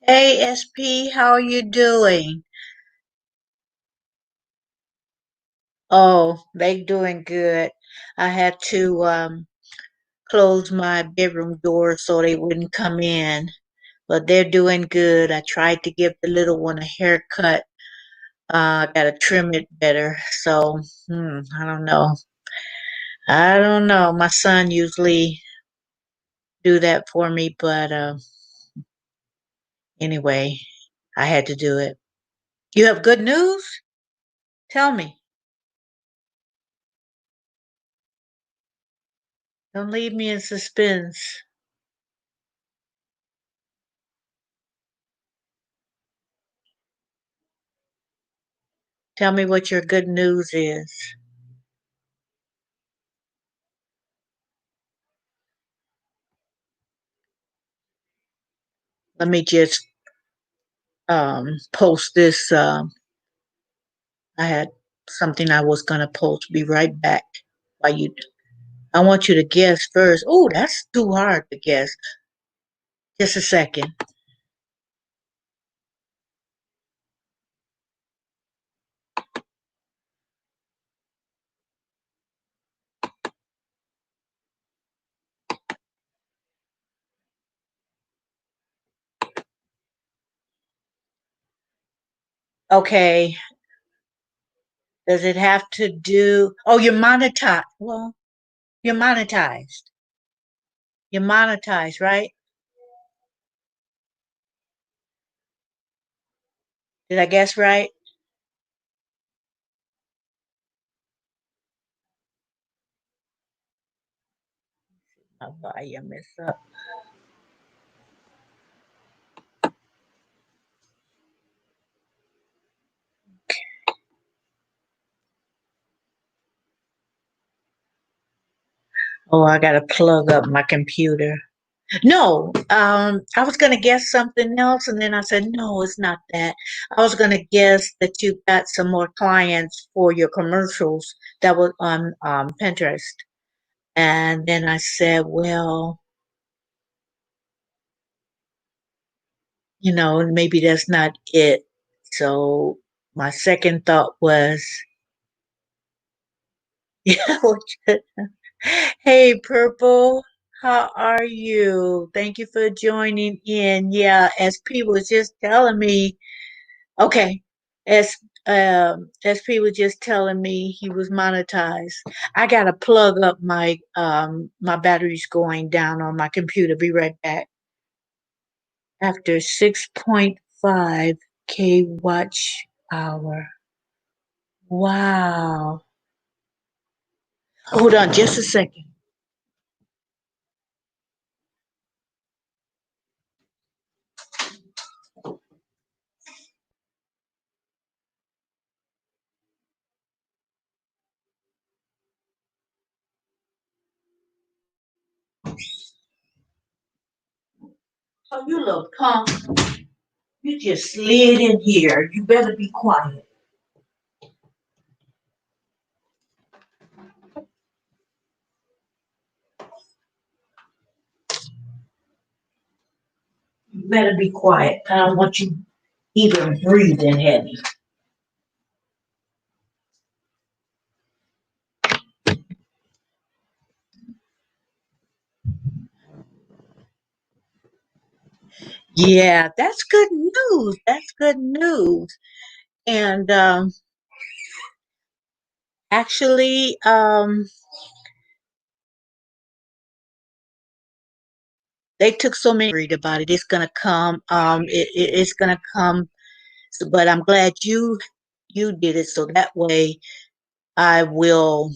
Hey SP, how are you doing? Oh, they doing good. I had to close my bedroom door so they wouldn't come in, but they're doing good. I tried to give the little one a haircut. Gotta trim it better. So, I don't know. I don't know. My son usually do that for me, but anyway, I had to do it. You have good news? Tell me. Don't leave me in suspense. Tell me what your good news is. Let me just post this. I had something I was gonna post. Be right back. While you, I want you to guess first. Oh, that's too hard to guess. Just a second. Okay. Does it have to do? Oh, you're monetized. Well, you're monetized. You're monetized, right? Did I guess right? Oh, I messed up. Oh, I gotta plug up my computer. No, I was gonna guess something else, and then I said, no, it's not that. I was gonna guess that you got some more clients for your commercials that was on Pinterest, and then I said, well, maybe that's not it. So my second thought was, yeah, hey, Purple, how are you? Thank you for joining in. Yeah, SP was just telling me. Okay. S SP was just telling me he was monetized. I gotta plug up my battery's going down on my computer. Be right back. After 6.5K watch hour. Wow. Hold on just a second. Oh, you little punk. You just slid in here. You better be quiet. You better be quiet. I don't want you even breathing heavy. Yeah, that's good news. That's good news. And actually, they took so many worried about it. It's gonna come. It's gonna come. So, but I'm glad you did it. So that way, I will.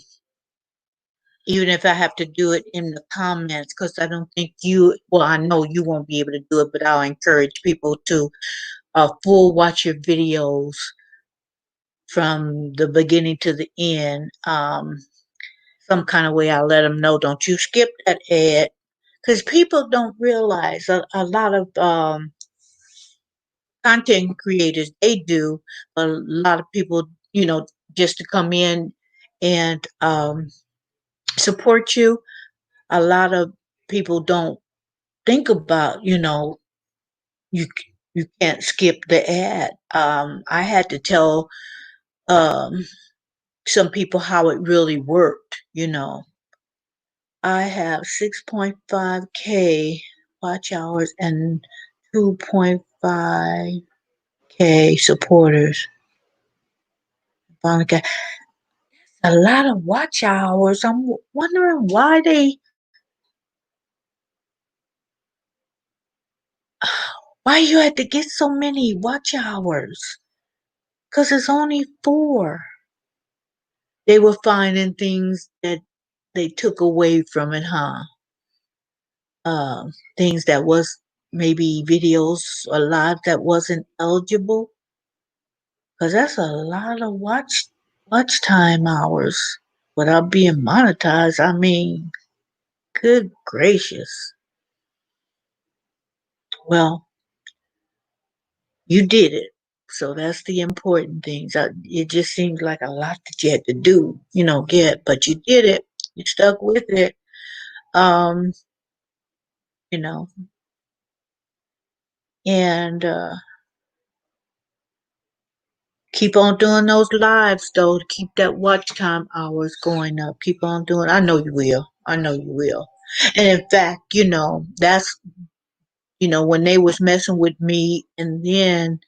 Even if I have to do it in the comments, because I don't think you. Well, I know you won't be able to do it, but I'll encourage people to full watch your videos from the beginning to the end. Some kind of way I let them know. Don't you skip that ad, because people don't realize a lot of content creators they do. A lot of people, just to come in and support you. A lot of people don't think about, you You can't skip the ad. I had to tell um, some people how it really worked. I have 6.5K watch hours and 2.5K supporters. Finally a lot of watch hours. I'm wondering why you had to get so many watch hours. Cause it's only 4. They were finding things that they took away from it, huh? Things that was maybe videos or live that wasn't eligible. Cause that's a lot of watch time hours without being monetized. I mean, good gracious. Well, you did it. So that's the important things. It just seems like a lot that you had to do, get, but you did it. You stuck with it. Um, you know, and keep on doing those lives though to keep that watch time hours going up. Keep on doing. I know you will. I know you will. And in fact, that's when they was messing with me, and then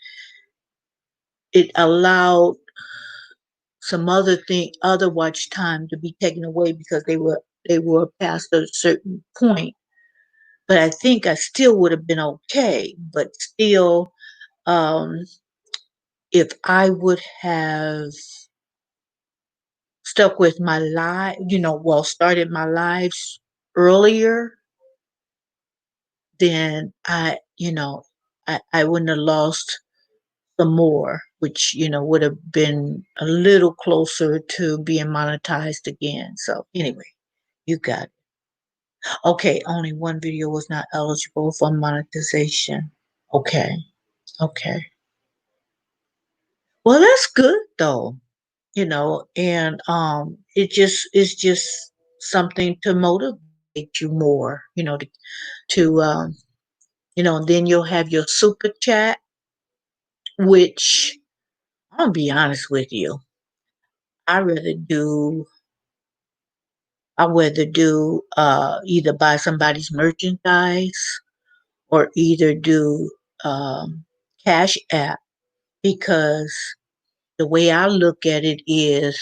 it allowed some other watch time to be taken away because they were past a certain point. But I think I still would have been okay. But still, um, if I would have stuck with my live, started my lives earlier, then I wouldn't have lost some more, which, would have been a little closer to being monetized again. So anyway, you got it. Okay, only one video was not eligible for monetization. Okay, okay. Well, that's good though, and it's just something to motivate you more, and then you'll have your super chat, which I'll be honest with you, I rather do I rather do either buy somebody's merchandise or either do um, Cash App, because the way I look at it is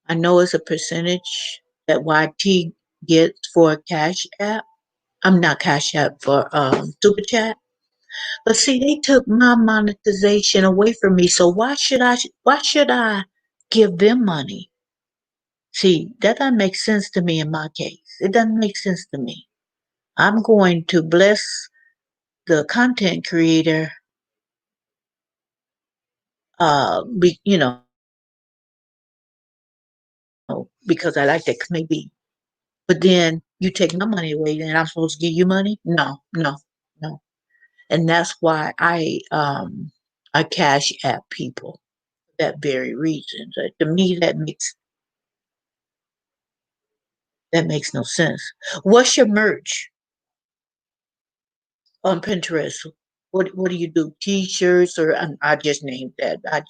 I know it's a percentage that YT gets for a Cash App. I'm not Cash App for Super Chat. But see, they took my monetization away from me. So why should I give them money? See, that doesn't make sense to me in my case. It doesn't make sense to me. I'm going to bless the content creator, because I like that maybe. But then you take my money away, and I'm supposed to give you money? No, no, no. And that's why I cash app people for that very reason. So to me, that makes no sense. What's your merch on Pinterest? What do you do? T-shirts or I just named that. I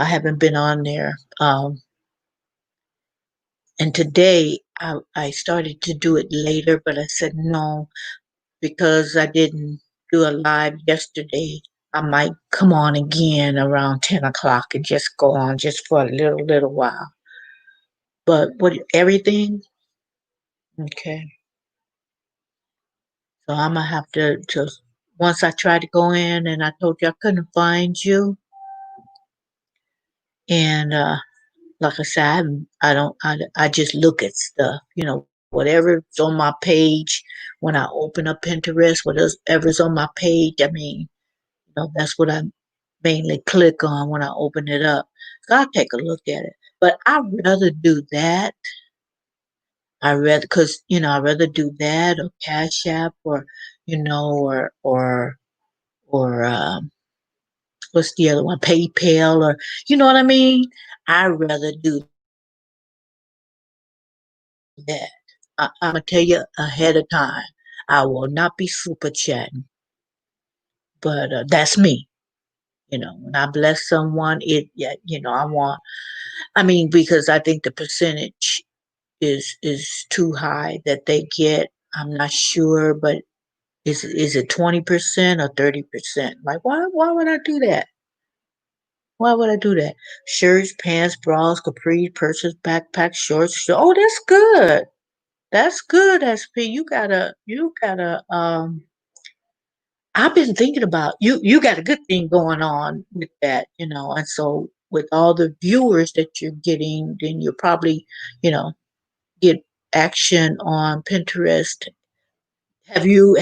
haven't been on there. And today I started to do it later, but I said no because I didn't do a live yesterday. I might come on again around 10 o'clock and just go on just for a little while. But everything? Okay. So I'm gonna have to once I tried to go in and I told you I couldn't find you. And like I said, I don't I just look at stuff, whatever's on my page when I open up Pinterest, whatever's on my page, I mean, that's what I mainly click on when I open it up. So I'll take a look at it. But I'd rather do that. I'd rather do that or Cash App or, or what's the other one? PayPal, or you know what I mean? I'd rather do that. I'm gonna tell you ahead of time. I will not be super chatting. but that's me. When I bless someone, yeah, I want. I mean, because I think the percentage is too high that they get. I'm not sure, but is it 20% or 30%? Like, why would I do that? Why would I do that? Shirts, pants, bras, capris, purses, backpacks, shorts. Oh, that's good. That's good, SP. I've been thinking about you got a good thing going on with that, and so with all the viewers that you're getting, then you'll probably, you know, get action on Pinterest. Have you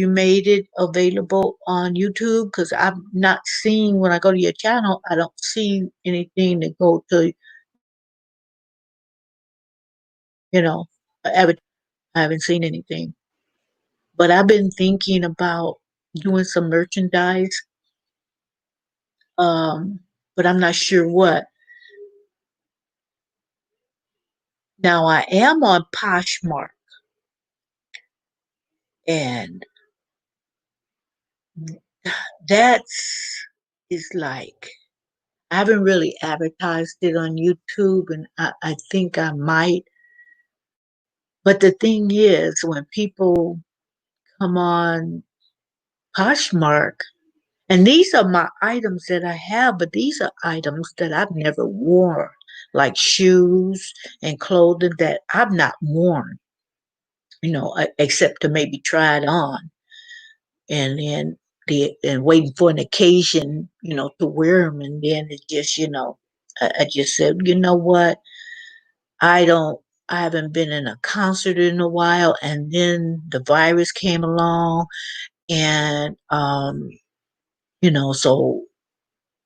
made it available on YouTube? Because I'm not seeing when I go to your channel, I don't see anything to go to, advertisement. I haven't seen anything. But I've been thinking about doing some merchandise, but I'm not sure what. Now I am on Poshmark, and that's is like I haven't really advertised it on YouTube, and I think I might. But the thing is, when people come on Poshmark, and these are my items that I have, but these are items that I've never worn, like shoes and clothing that I've not worn, except to maybe try it on, and then and waiting for an occasion, to wear them, and then it just, I just said, you know what, I don't. I haven't been in a concert in a while, and then the virus came along, and so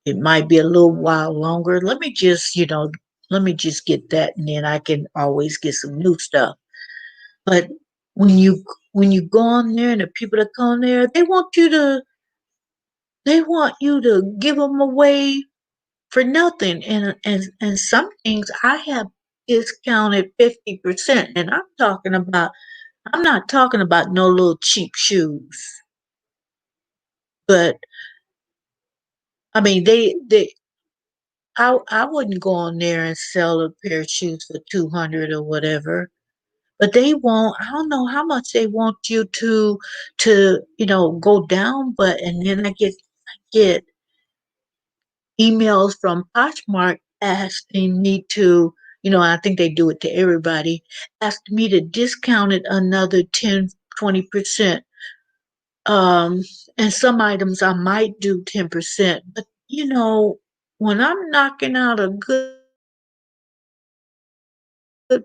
it might be a little while longer. Let me just get that, and then I can always get some new stuff. But when you when you go on there, and the people that go on there, they want you to give them away for nothing, and some things I have discounted 50%, and I'm not talking about no little cheap shoes, but I mean I wouldn't go on there and sell a pair of shoes for 200 or whatever. But they won't. I don't know how much they want you to go down. But and then I get emails from Poshmark asking me to, I think they do it to everybody, asking me to discount it another 10, 20%. Um, and some items I might do 10%, but when I'm knocking out a good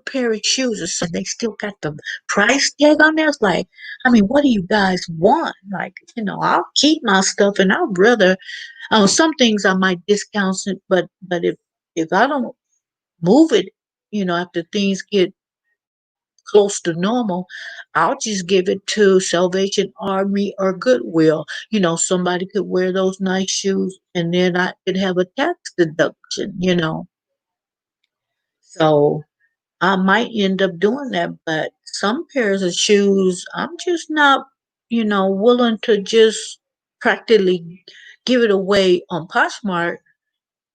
pair of shoes or something, they still got the price tag on there. It's like, I mean, what do you guys want? Like, I'll keep my stuff, and I'd rather, some things I might discount it, but if I don't move it, after things get close to normal, I'll just give it to Salvation Army or Goodwill. Somebody could wear those nice shoes, and then I could have a tax deduction. So I might end up doing that, but some pairs of shoes, I'm just not, willing to just practically give it away on Poshmark.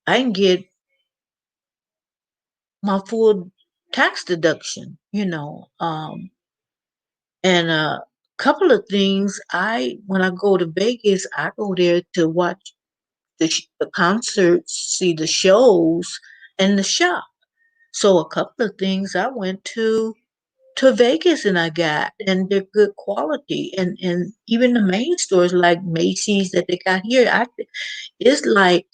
I can get my full tax deduction. And a couple of things, when I go to Vegas, I go there to watch the concerts, see the shows, and the shop. So a couple of things I went to Vegas and I got, and they're good quality, and even the main stores like Macy's that they got here, it's like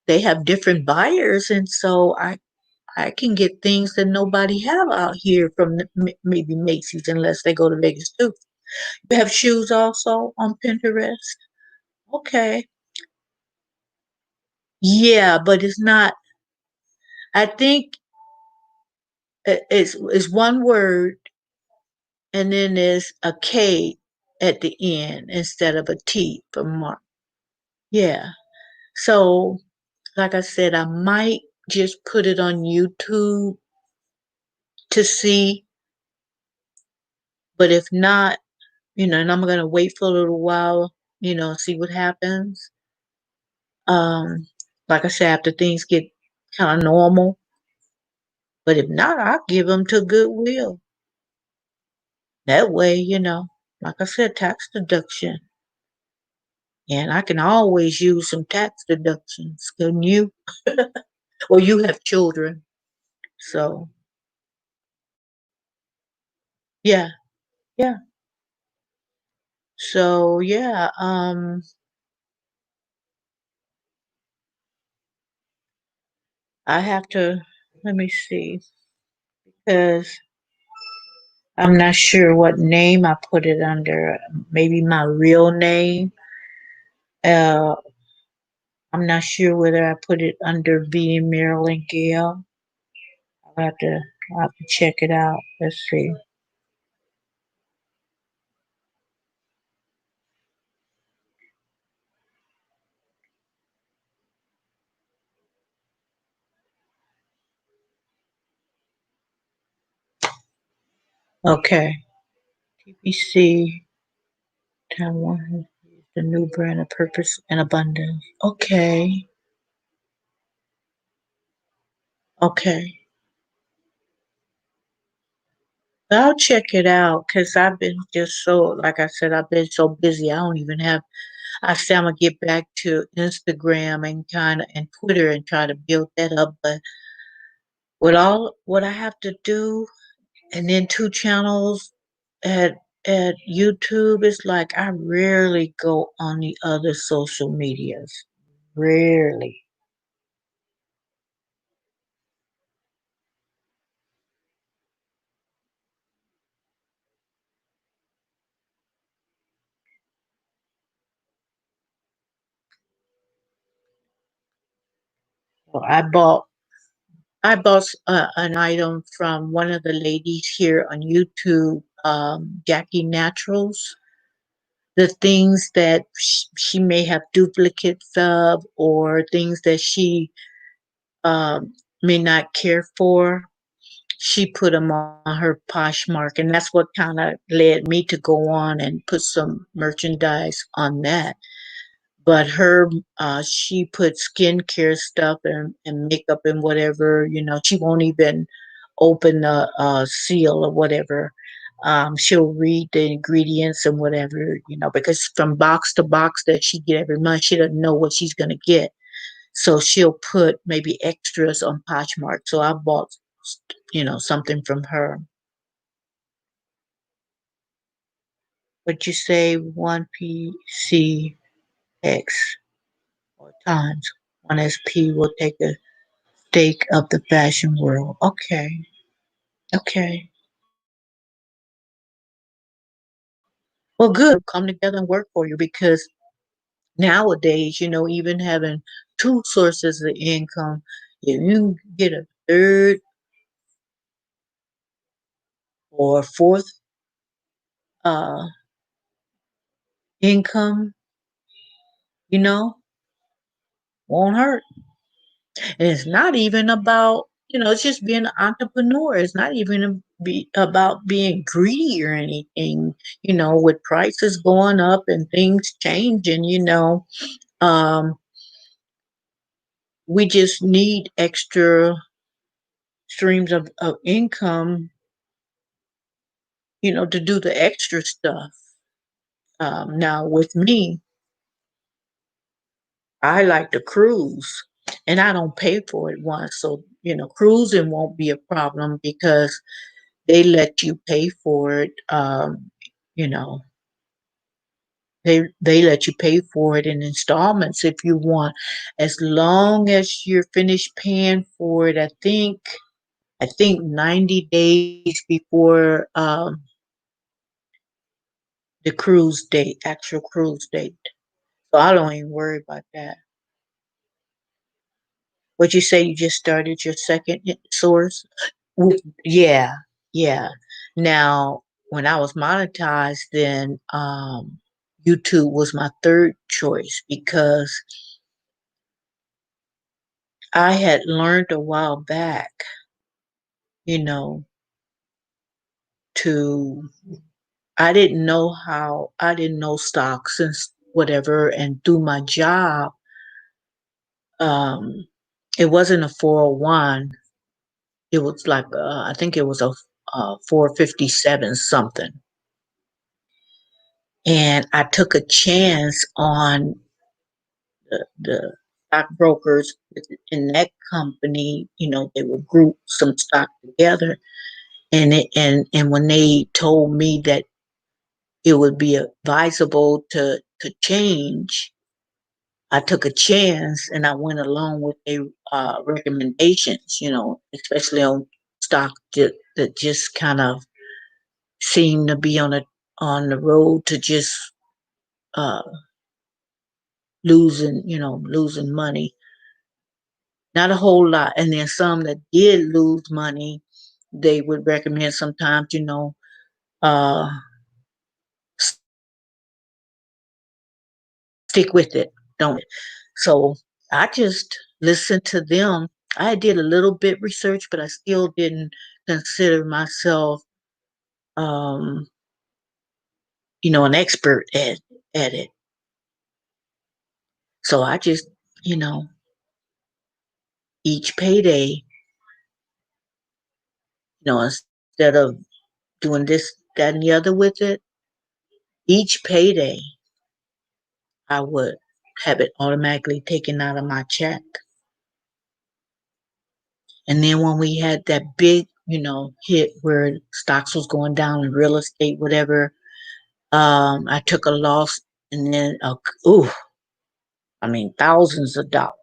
they have different buyers, and so I can get things that nobody have out here from maybe Macy's unless they go to Vegas too. You have shoes also on Pinterest. Okay, yeah, but it's not. I think it's one word, and then there's a K at the end instead of a T for Mark. Yeah. So, like I said, I might just put it on YouTube to see, but if not, and I'm gonna wait for a little while. see what happens. Um, like I said, after things get kind of normal, but if not, I'll give them to Goodwill. That way, like I said, tax deduction. And I can always use some tax deductions, couldn't you? Or you have children. So, yeah, yeah. So, yeah, I have to, let me see, because I'm not sure what name I put it under. Maybe my real name. Uh, I'm not sure whether I put it under being Marilyn Gale. I'll have to, I'll have to check it out. Let's see. Okay. TBC, Taiwan, the new brand of purpose and abundance. Okay. Okay. I'll check it out because I've been just so, like I said, I've been so busy. I don't even have, I say I'm gonna get back to Instagram and kind of, and Twitter and try to build that up. But with all what I have to do, and then two channels at YouTube, it's like I rarely go on the other social medias. Rarely. So I bought an item from one of the ladies here on YouTube, Jackie Naturals. The things that she may have duplicates of, or things that she may not care for, she put them on her Poshmark, and that's what kind of led me to go on and put some merchandise on that. But she put skincare stuff and makeup and whatever. She won't even open the seal or whatever. She'll read the ingredients and whatever, because from box to box that she get every month, she doesn't know what she's gonna get. So she'll put maybe extras on Poshmark. So I bought, something from her. But you say one PCX or times one SP will take a stake of the fashion world. Okay. Okay. Well, good. Come together and work for you because nowadays, even having two sources of income, if you get a third or fourth uh income, you know, won't hurt. And it's not even about, it's just being an entrepreneur. It's not even about being greedy or anything, with prices going up and things changing, um, we just need extra streams of income, to do the extra stuff. Now, with me, I like to cruise and I don't pay for it once. So, cruising won't be a problem because they let you pay for it. You know, they let you pay for it in installments if you want, as long as you're finished paying for it. I think 90 days before the cruise date, actual cruise date. So I don't even worry about that. Would you say you just started your second source? Yeah, yeah. Now, when I was monetized, then YouTube was my third choice because I had learned a while back, you know, to I didn't know stocks whatever, and do my job. Um, it wasn't a 401. It was like I think it was a 457 something. And I took a chance on the stockbrokers in that company. They would group some stock together, and when they told me that it would be advisable to change, I took a chance and I went along with their recommendations. Especially on stock that just kind of seemed to be on the road to just uh, losing money. Not a whole lot. And then some that did lose money, they would recommend sometimes, uh, stick with it, don't it? So I just listened to them. I did a little bit research, but I still didn't consider myself, um, an expert at it. So I just, you know, each payday, instead of doing this, that, and the other with it, each payday I would have it automatically taken out of my check. And then when we had that big, hit where stocks was going down in real estate, whatever, I took a loss and then, ooh, I mean, thousands of dollars.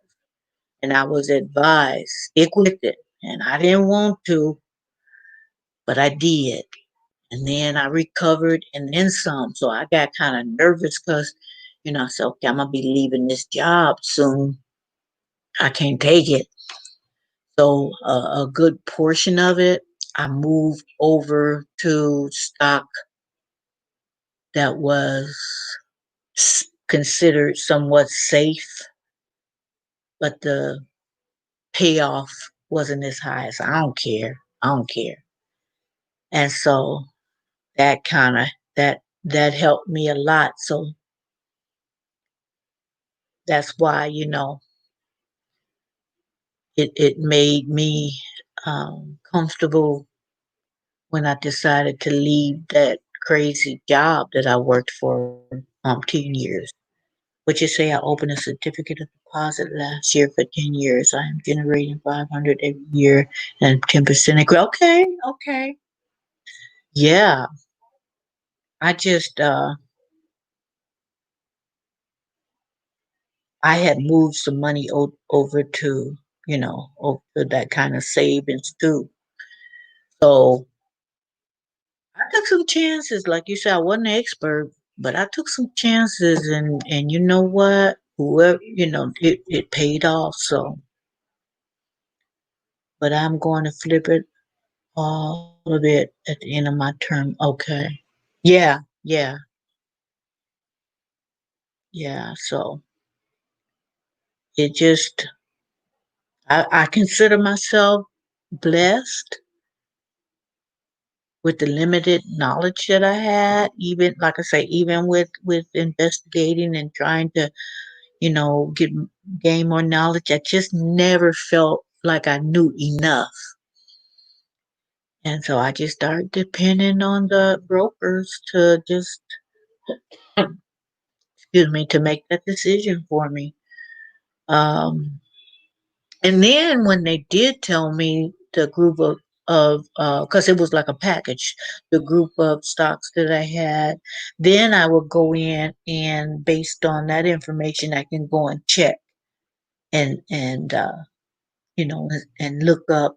And I was advised, stick with it. And I didn't want to, but I did. And then I recovered and then some. So I got kind of nervous because, I said, okay, I'm going to be leaving this job soon. I can't take it. So a good portion of it, I moved over to stock that was considered somewhat safe, but the payoff wasn't as high as I don't care. I don't care. And so that kind of that helped me a lot. So that's why, it made me comfortable when I decided to leave that crazy job that I worked for 10 years. Would you say I opened a certificate of deposit last year for 10 years? I am generating 500 every year and 10% increase. Okay, okay. Yeah, I just I had moved some money over to, over to that kind of savings too. So I took some chances. Like you said, I wasn't an expert, but I took some chances, and you know what? Whoever, it paid off. So, but I'm going to flip it all of it at the end of my term. Okay. Yeah, yeah, yeah. So it just, I consider myself blessed with the limited knowledge that I had, even like I say, even with investigating and trying to, get gain more knowledge. I just never felt like I knew enough. And so I just started depending on the brokers to just, excuse me, to make that decision for me. Um, and then when they did tell me the group of because it was like a package, the group of stocks that I had, then I would go in and based on that information, I can go and check and and look up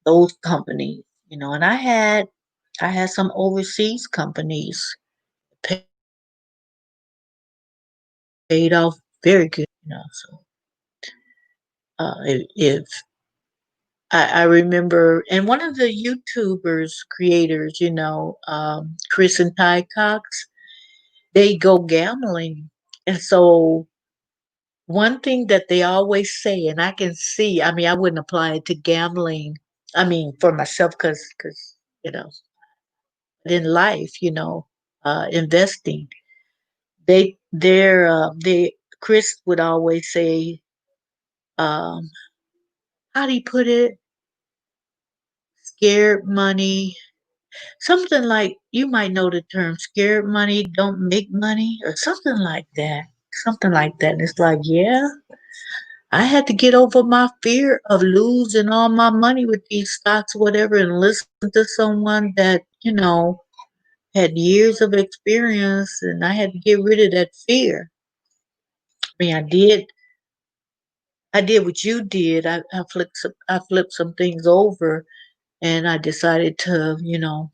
those companies, and I had some overseas companies paid off very good, so if I remember, and one of the YouTubers creators, Chris and Ty Cox, they go gambling. And so one thing that they always say, and I can see, I mean, I wouldn't apply it to gambling. I mean, for myself, because, you know, in life, investing, they Chris would always say, um, how do you put it? Scared money. Something like you might know the term scared money don't make money or something like that. Something like that. And it's like, yeah, I had to get over my fear of losing all my money with these stocks, whatever, and listen to someone that, had years of experience and I had to get rid of that fear. I mean, I did what you did. I flipped some things over and I decided to,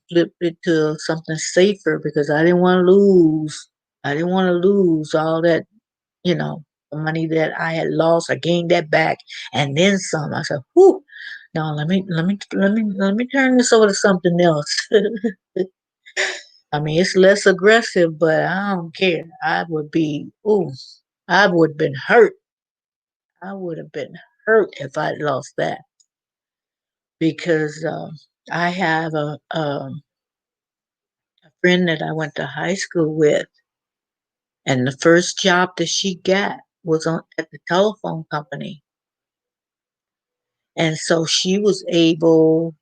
flip it to something safer because I didn't want to lose. I didn't want to lose all that, the money that I had lost. I gained that back and then some. I said, "Whew, no, let me turn this over to something else." I mean, it's less aggressive, but I don't care. I would have been hurt. I would have been hurt if I'd lost that because I have a friend that I went to high school with, and the first job that she got was at the telephone company. And so she was able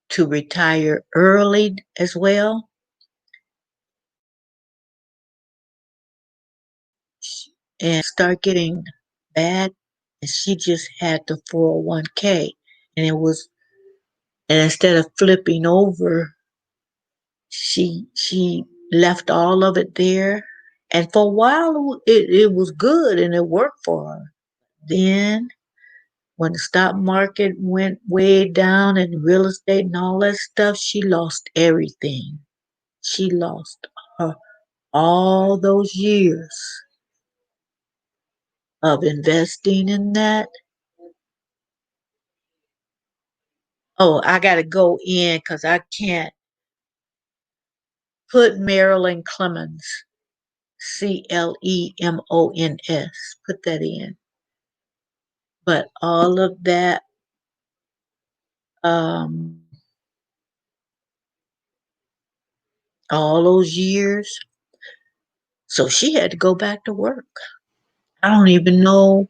to retire early as well and start getting bad. And she just had the 401k. And and instead of flipping over, she left all of it there. And for a while, it was good and it worked for her. Then when the stock market went way down and real estate and all that stuff, she lost everything. She lost her, all those years of investing in that. Oh, I got to go in because I can't put Marilyn Clemens, Clemons. Put that in. But all of that, um, all those years, so she had to go back to work. I don't even know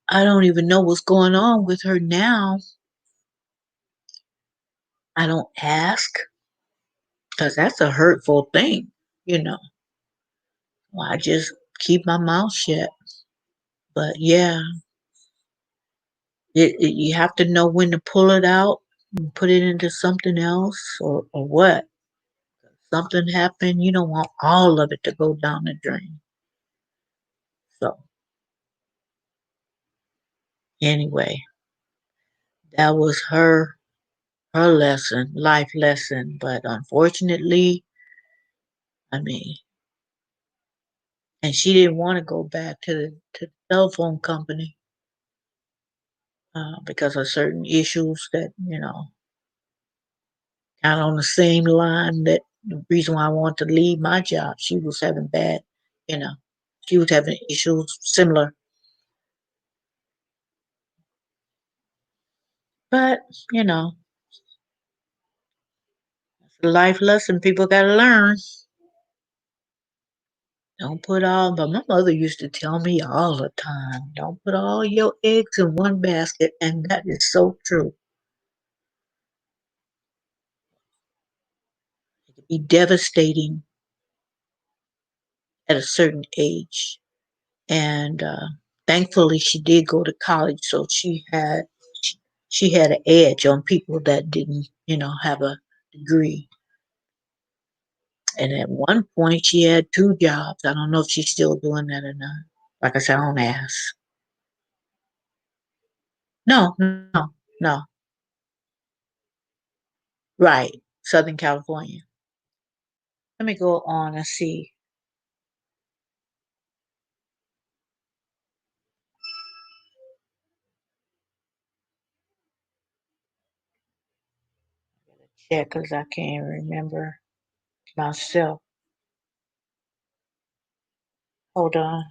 I don't even know what's going on with her now. I don't ask because that's a hurtful thing, you know. Well, I just keep my mouth shut. But yeah, you have to know when to pull it out and put it into something else or what. Something happened, you don't want all of it to go down the drain. So anyway, that was her lesson, life lesson. But unfortunately, I mean, and she didn't want to go back to the telephone company because of certain issues that kind of on the same line that the reason why I wanted to leave my job. She was having bad, you know, she was having issues similar. But you know, it's a life lesson people got to learn. Don't put all. But my mother used to tell me all the time, don't put all your eggs in one basket, and that is so true. It can be devastating at a certain age. And thankfully, she did go to college, so she, she had an edge on people that didn't, have a degree. And at one point, she had two jobs. I don't know if she's still doing that or not. Like I said, I don't ask. No, no, no. Right, Southern California. Let me go on and see. Check because I can't remember myself. Hold on.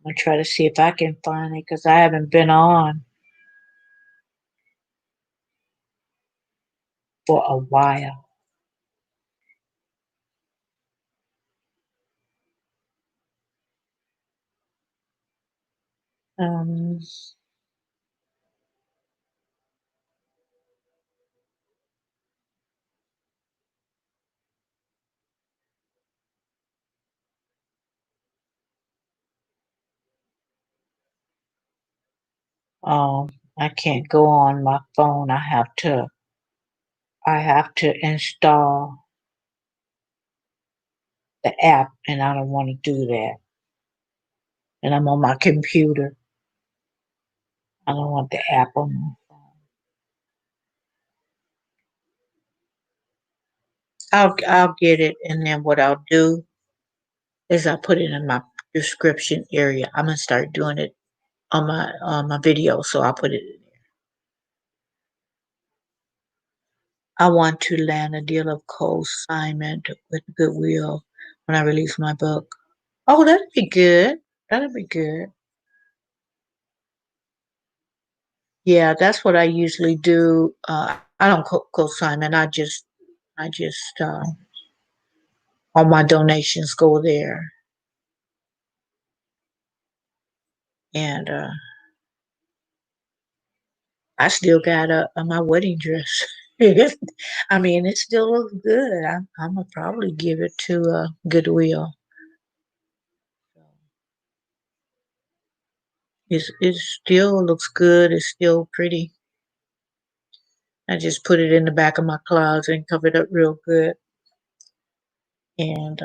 I'm gonna try to see if I can find it because I haven't been on for a while. Um, I can't go on my phone. I have to install the app, and I don't want to do that. And I'm on my computer. I don't want the app on my phone. I'll get it, and then what I'll do is I'll put it in my description area. I'm gonna start doing it on my video, so I'll put it in there. I want to land a deal of co-assignment with Goodwill when I release my book. Oh, that'd be good. That'd be good. Yeah, that's what I usually do. I don't co-assignment. I just all my donations go there, and I still got my wedding dress. I mean, it still looks good. I'm gonna probably give it to Goodwill. It still looks good. It's still pretty. I just put it in the back of my closet and covered up real good, and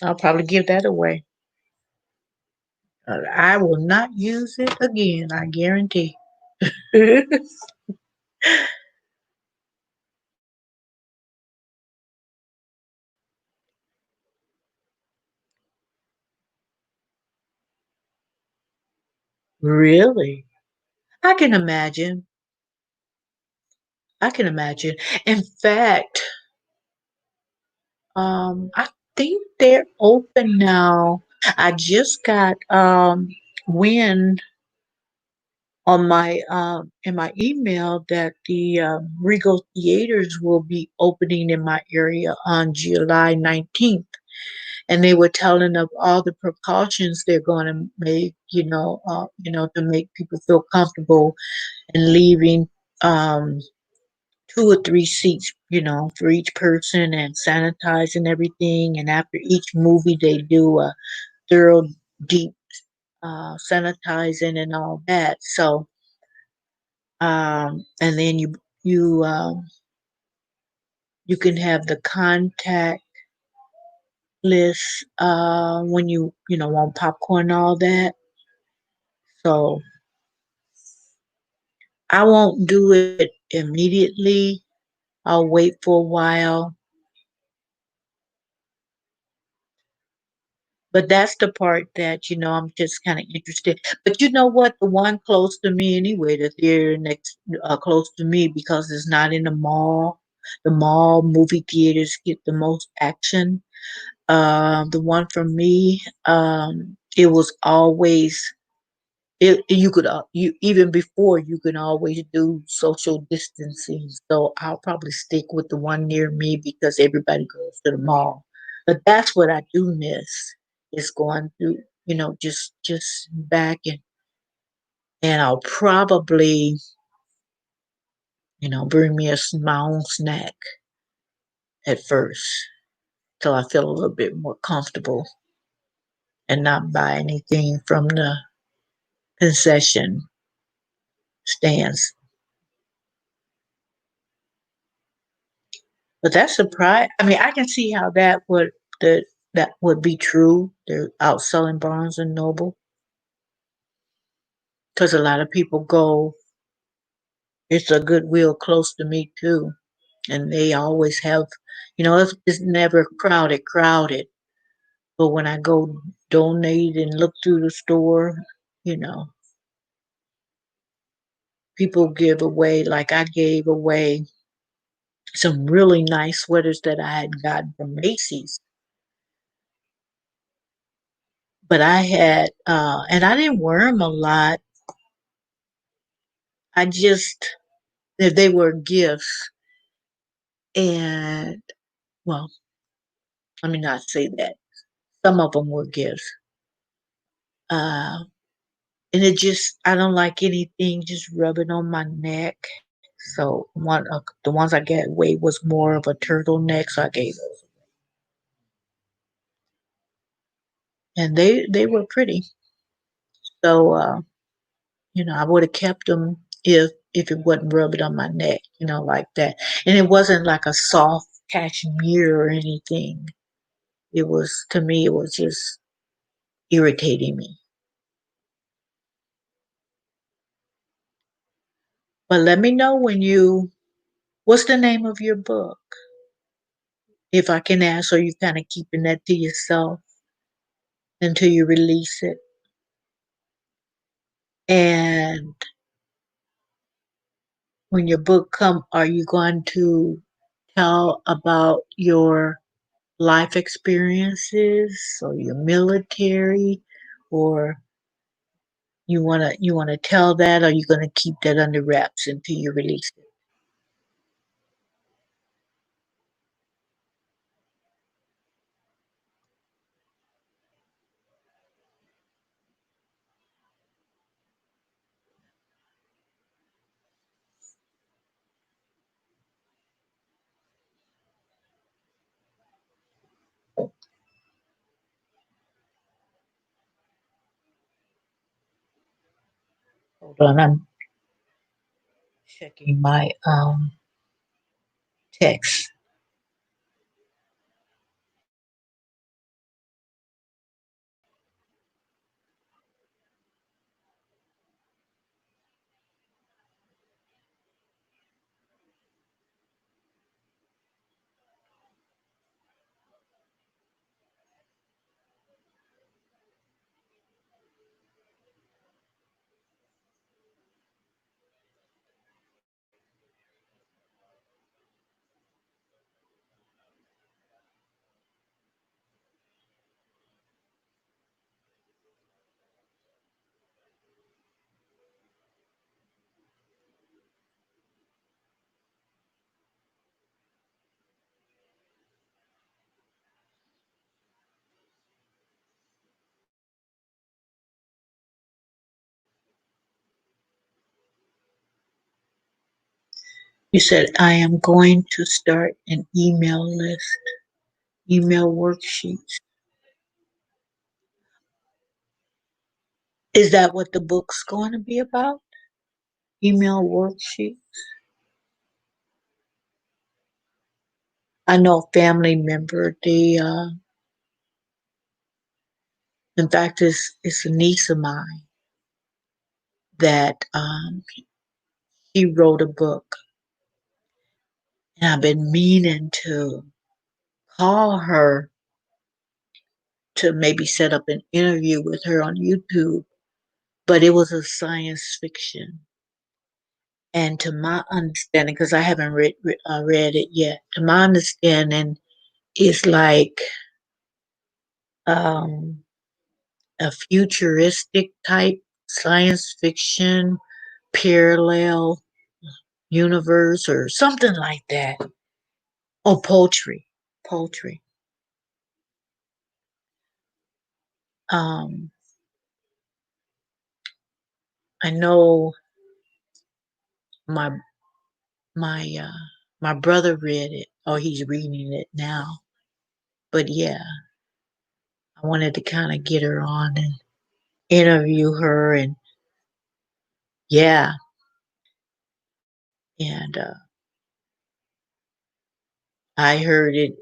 I'll probably give that away. I will not use it again. I guarantee. Really? I can imagine. I can imagine. In fact, I think they're open now. I just got wind on my in my email that the Regal Theaters will be opening in my area on July 19th. And they were telling of all the precautions they're going to make, to make people feel comfortable and leaving um, 2 or 3 seats, for each person and sanitizing everything. And after each movie, they do a thorough, deep sanitizing and all that. So, and then you can have the contact list when you want popcorn and all that. So I won't do it immediately. I'll wait for a while. But that's the part that, I'm just kind of interested. But you know what? The one close to me anyway, the theater next close to me because it's not in the mall. The mall movie theaters get the most action. The one for me, it was always you could you even before you can always do social distancing. So I'll probably stick with the one near me because everybody goes to the mall. But that's what I do miss is going through, just back and I'll probably, bring me my own snack at first till I feel a little bit more comfortable and not buy anything from the concession stands. But that's surprise. I mean, I can see how that would be true. They're outselling Barnes and Noble because a lot of people go. It's a Goodwill close to me too, and they always have. It's never crowded. But when I go donate and look through the store, you know, people give away. Like I gave away some really nice sweaters that I had gotten from Macy's. But I had, and I didn't wear them a lot. I just, they were gifts. And, well, let me not say that. Some of them were gifts. Uh, and it just, I don't like anything just rubbing on my neck. So the ones I gave away was more of a turtleneck, so I gave those. And they were pretty. So, I would have kept them if it wasn't rubbing on my neck, like that. And it wasn't like a soft cashmere or anything. It was, to me, it was just irritating me. But let me know what's the name of your book? If I can ask, or you kind of keeping that to yourself until you release it? And when your book come, are you going to tell about your life experiences or your military, or you wanna tell that, or you gonna keep that under wraps until you release it? Hold on, I'm checking my text. You said I am going to start an email list, email worksheets. Is that what the book's going to be about? Email worksheet? I know a family member, in fact, it's a niece of mine that she wrote a book, and I've been meaning to call her to maybe set up an interview with her on YouTube, but it was a science fiction. And to my understanding, because I haven't read it yet, to my understanding, it's like um, a futuristic type science fiction parallel universe or something like that. Oh, poultry, poultry. Um, I know my my my brother read it, or he's reading it now. But yeah, I wanted to kind of get her on and interview her, and yeah, and I heard it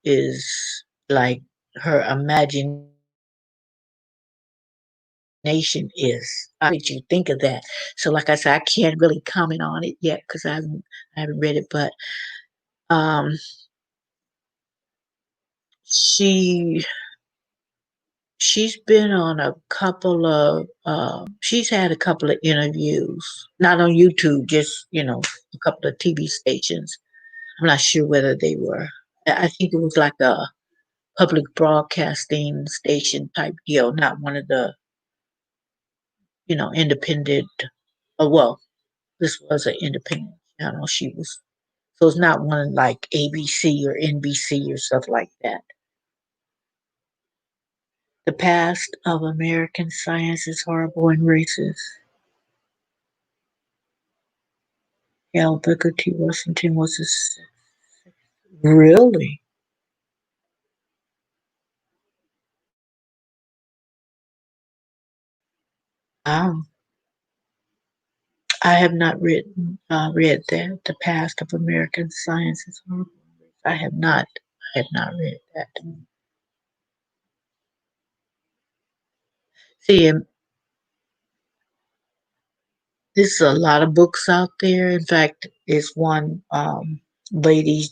is like her imagination is. How did you think of that? So, like I said, I can't really comment on it yet because I haven't read it, but um, she she's been on a couple of she's had a couple of interviews, not on YouTube, just a couple of TV stations. I'm not sure whether they were. I think it was like public broadcasting station type deal, not one of the, independent. Well, this was an independent channel. She was, so it's not one like ABC or NBC or stuff like that. The past of American science is horrible and racist. Yeah, Booker T. Washington was really. Wow. I have not read that. The past of American science is horrible. I have not. I have not read that. See, there's a lot of books out there. In fact, there's one lady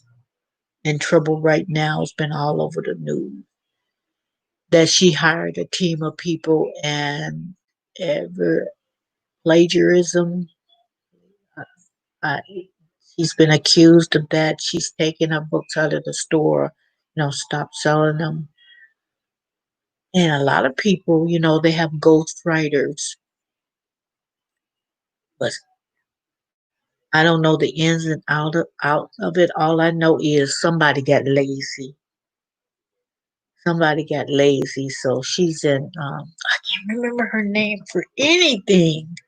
in trouble right now. It's been all over the news that she hired a team of people and ever plagiarism. Uh, uh, she's been accused of that. She's taken her books out of the store, stopped selling them. And a lot of people, they have ghost writers, but I don't know the ins and out of it. All I know is somebody got lazy. Somebody got lazy, so she's in. I can't remember her name for anything.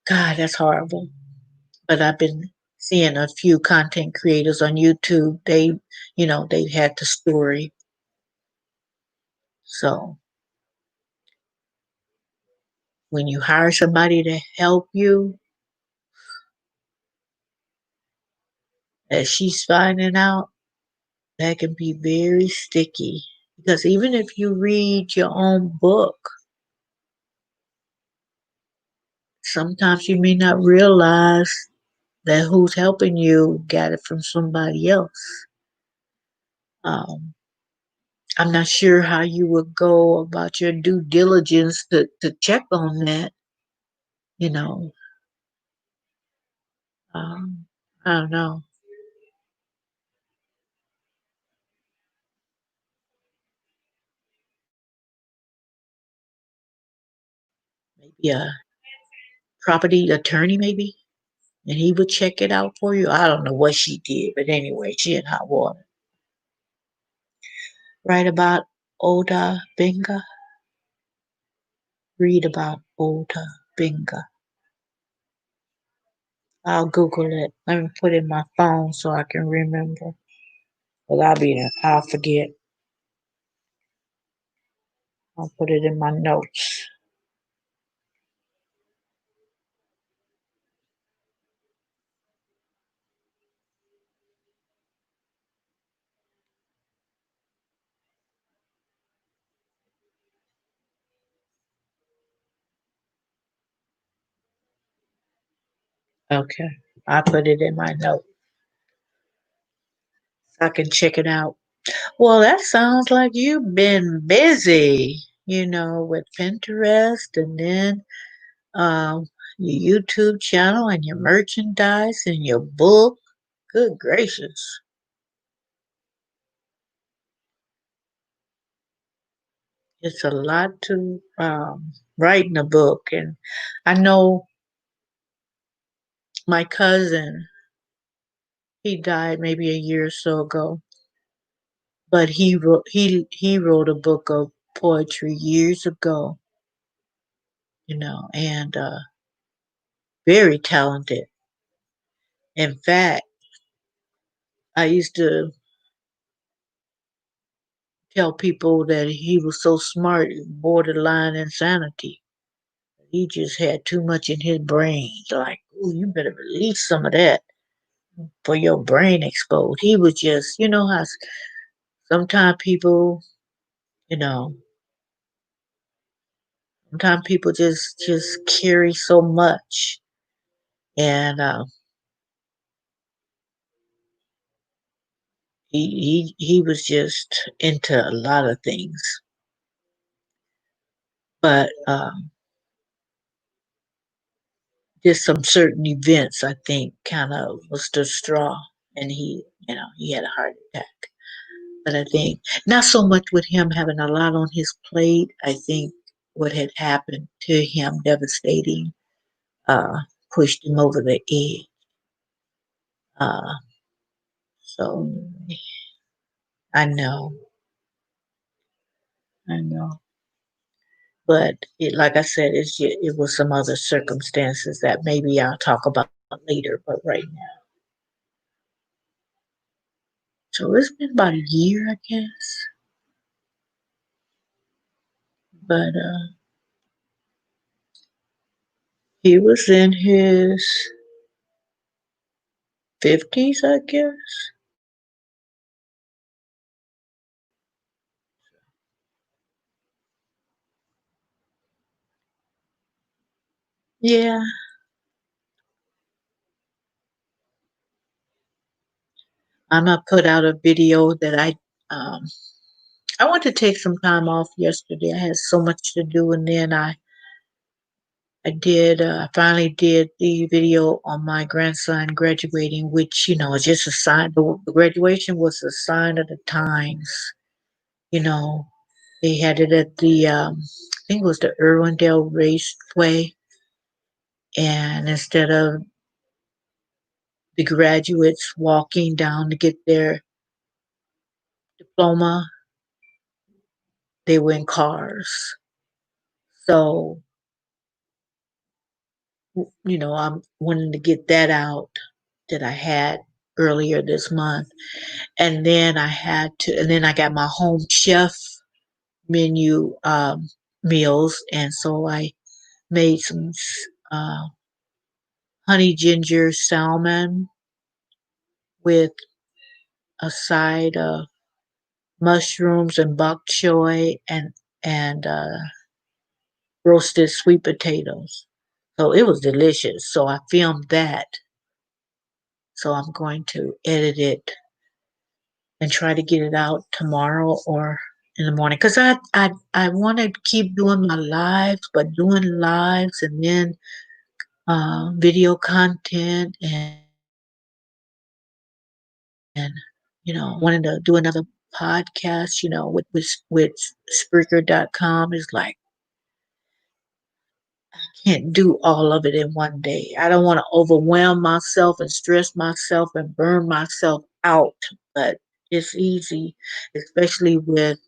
God, that's horrible. But I've been seeing a few content creators on YouTube. They had the story. So when you hire somebody to help you, as she's finding out, that can be very sticky. Because even if you read your own book, sometimes you may not realize that who's helping you got it from somebody else. Um, I'm not sure how you would go about your due diligence to check on that. You know, um, I don't know. Maybe a property attorney, maybe, and he would check it out for you. I don't know what she did, but anyway, she in hot water. Write about Oda Binga. Read about Oda Binga. I'll Google it. Let me put it in my phone so I can remember. But I'll forget. I'll put it in my notes. Okay. I put it in my notes so I can check it out. Well, that sounds like you've been busy, with Pinterest and then your YouTube channel and your merchandise and your book. Good gracious. It's a lot to write in a book. And I know my cousin, he died maybe a year or so ago, but he wrote a book of poetry years ago, and very talented. In fact, I used to tell people that he was so smart, borderline insanity. He just had too much in his brain. Like, ooh, you better release some of that for your brain explode. He was just, how sometimes people, you know, sometimes people just carry so much, and he was just into a lot of things, but just some certain events I think kind of was the straw, and he had a heart attack. But I think not so much with him having a lot on his plate. I think what had happened to him, devastating, uh, pushed him over the edge. Uh, so I know, I know. But like I said, it was some other circumstances that maybe I'll talk about later. But right now, so it's been about a year, I guess. But he was in his 50s, I guess. Yeah, I'm gonna put out a video that I want to take some time off yesterday. I had so much to do, and then I finally did the video on my grandson graduating, which, is just a sign. The graduation was a sign of the times. You know, they had it at I think it was the Irwindale Raceway, and instead of the graduates walking down to get their diploma, they were in cars. So, I'm wanting to get that out that I had earlier this month. And then I got my home chef menu meals. And so I made some uh, honey ginger salmon with a side of mushrooms and bok choy and roasted sweet potatoes. So it was delicious. So I filmed that. So I'm going to edit it and try to get it out tomorrow or in the morning because I want to keep doing my lives, but doing lives and then video content and wanting to do another podcast, with Spreaker.com is like can't do all of it in one day. I don't want to overwhelm myself and stress myself and burn myself out, but it's easy, especially with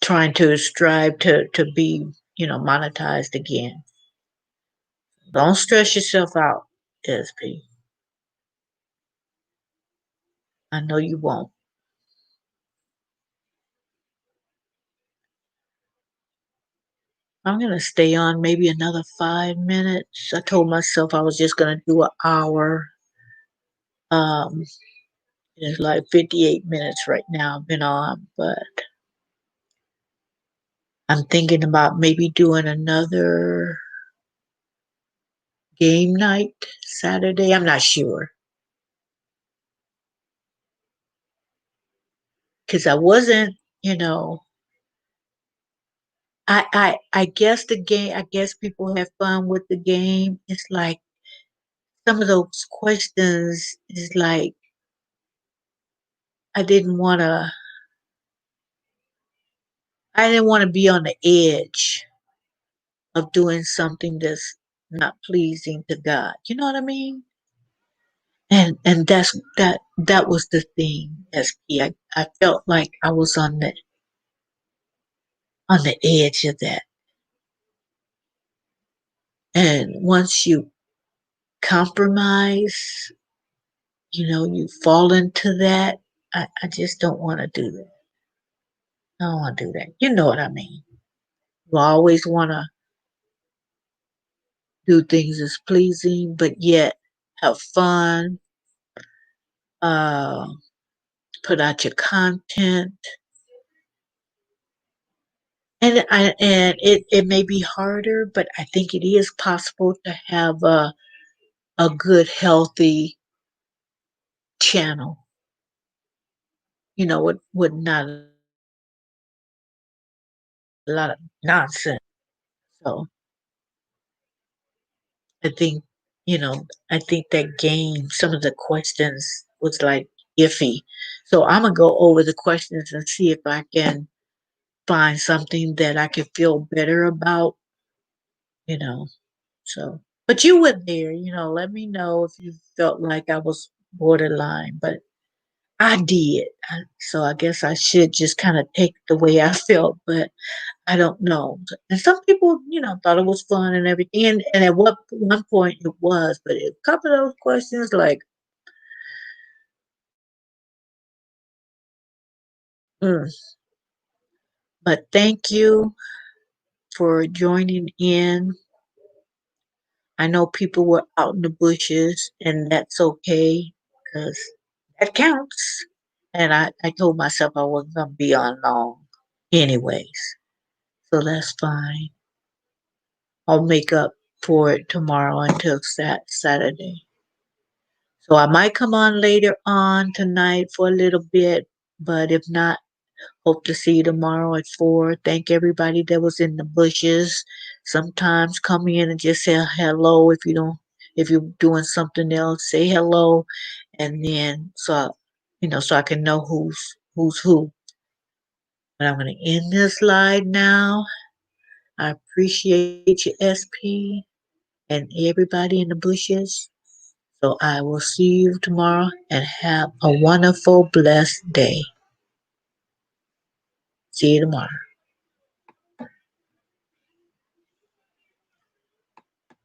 trying to strive to be monetized again. Don't stress yourself out, SP. I know you won't. I'm gonna stay on maybe another 5 minutes. I told myself I was just gonna do an hour. um it's like 58 minutes right now I've been on, but I'm thinking about maybe doing another game night Saturday. I'm not sure because I wasn't, you know, I guess the game. I guess people have fun with the game. It's like some of those questions is like I didn't want to. I didn't want to be on the edge of doing something that's not pleasing to God. You know what I mean? And that was the thing. SP. I felt like I was on the edge of that. And once you compromise, you fall into that. I just don't want to do that. I don't want to do that. You know what I mean? You always want to do things as pleasing, but yet have fun, uh, put out your content. And it may be harder, but I think it is possible to have a good, healthy channel, with not a lot of nonsense. So I think I think that game, some of the questions was like iffy. So I'm gonna go over the questions and see if I can find something that I can feel better about, you know. So, but you were there, let me know if you felt like I was borderline, but I did. So I guess I should just kind of take the way I felt, but I don't know. And some people, thought it was fun and everything. And at one point it was, but a couple of those questions, like, mm. But thank you for joining in. I know people were out in the bushes, and that's okay because that counts. And I told myself I wasn't going to be on long anyways. So that's fine. I'll make up for it tomorrow until Saturday. So I might come on later on tonight for a little bit, but if not, hope to see you tomorrow at 4. Thank everybody that was in the bushes. Sometimes come in and just say hello if you don't, if you're doing something else, say hello, and then so I can know who's who. But I'm gonna end this slide now. I appreciate you, SP, and everybody in the bushes. So I will see you tomorrow and have a wonderful, blessed day. See you tomorrow.